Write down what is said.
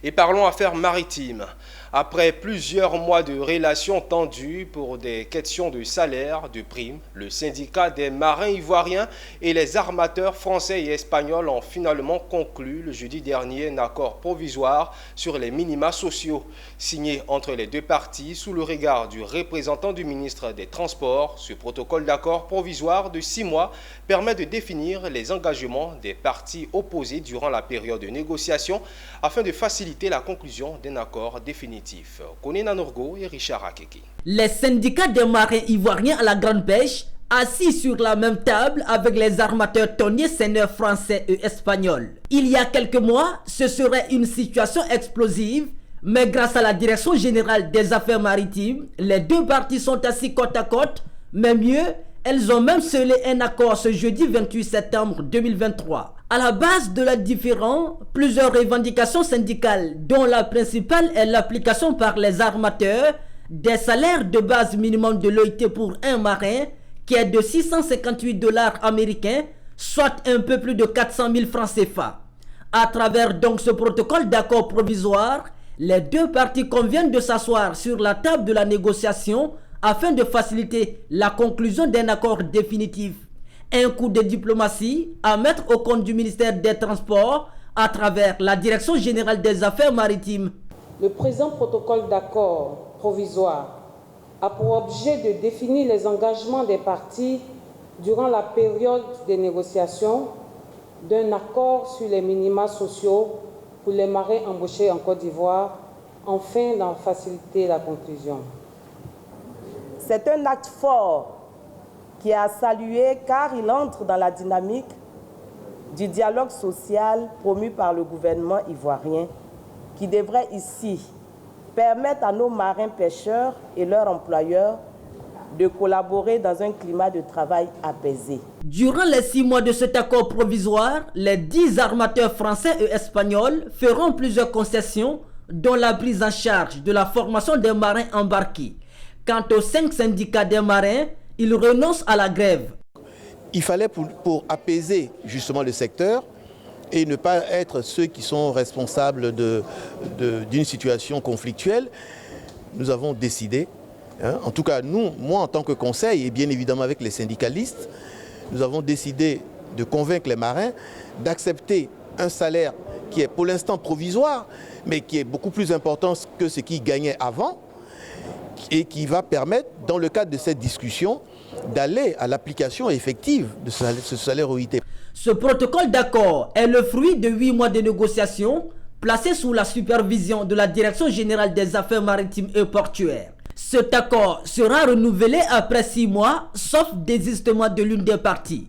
Et parlons affaires maritimes. Après plusieurs mois de relations tendues pour des questions de salaire, de primes, le syndicat des marins ivoiriens et les armateurs français et espagnols ont finalement conclu le jeudi dernier un accord provisoire sur les minima sociaux. Signé entre les deux parties sous le regard du représentant du ministre des Transports, ce protocole d'accord provisoire de 6 mois permet de définir les engagements des parties opposées durant la période de négociation afin de faciliter la conclusion d'un accord définitif. Konina Norgo et Richard Akeke. Les syndicats des marins ivoiriens à la grande pêche, assis sur la même table avec les armateurs tonniers seineurs français et espagnols. Il y a quelques mois, ce serait une situation explosive, mais grâce à la Direction générale des affaires maritimes, les deux parties sont assis côte à côte, mais mieux, elles ont même scellé un accord ce jeudi 28 septembre 2023. À la base de la différend, plusieurs revendications syndicales, dont la principale est l'application par les armateurs des salaires de base minimum de l'OIT pour un marin, qui est de 658 dollars américains, soit un peu plus de 400 000 francs CFA. À travers donc ce protocole d'accord provisoire, les deux parties conviennent de s'asseoir sur la table de la négociation afin de faciliter la conclusion d'un accord définitif. Un coup de diplomatie à mettre au compte du ministère des Transports à travers la Direction générale des affaires maritimes. Le présent protocole d'accord provisoire a pour objet de définir les engagements des parties durant la période des négociations d'un accord sur les minima sociaux pour les marins embauchés en Côte d'Ivoire, afin d'en faciliter la conclusion. C'est un acte fort qui est à saluer car il entre dans la dynamique du dialogue social promu par le gouvernement ivoirien qui devrait ici permettre à nos marins pêcheurs et leurs employeurs de collaborer dans un climat de travail apaisé. Durant les 6 mois de cet accord provisoire, les 10 armateurs français et espagnols feront plusieurs concessions, dont la prise en charge de la formation des marins embarqués. Quant aux 5 syndicats des marins, ils renoncent à la grève. Il fallait pour apaiser justement le secteur et ne pas être ceux qui sont responsables d'une situation conflictuelle, nous avons décidé, en tout cas moi en tant que conseil et bien évidemment avec les syndicalistes, nous avons décidé de convaincre les marins d'accepter un salaire qui est pour l'instant provisoire, mais qui est beaucoup plus important que ce qu'ils gagnaient avant, et qui va permettre, dans le cadre de cette discussion, d'aller à l'application effective de ce salaire OIT. Ce protocole d'accord est le fruit de 8 mois de négociations placés sous la supervision de la Direction générale des affaires maritimes et portuaires. Cet accord sera renouvelé après 6 mois, sauf désistement de l'une des parties.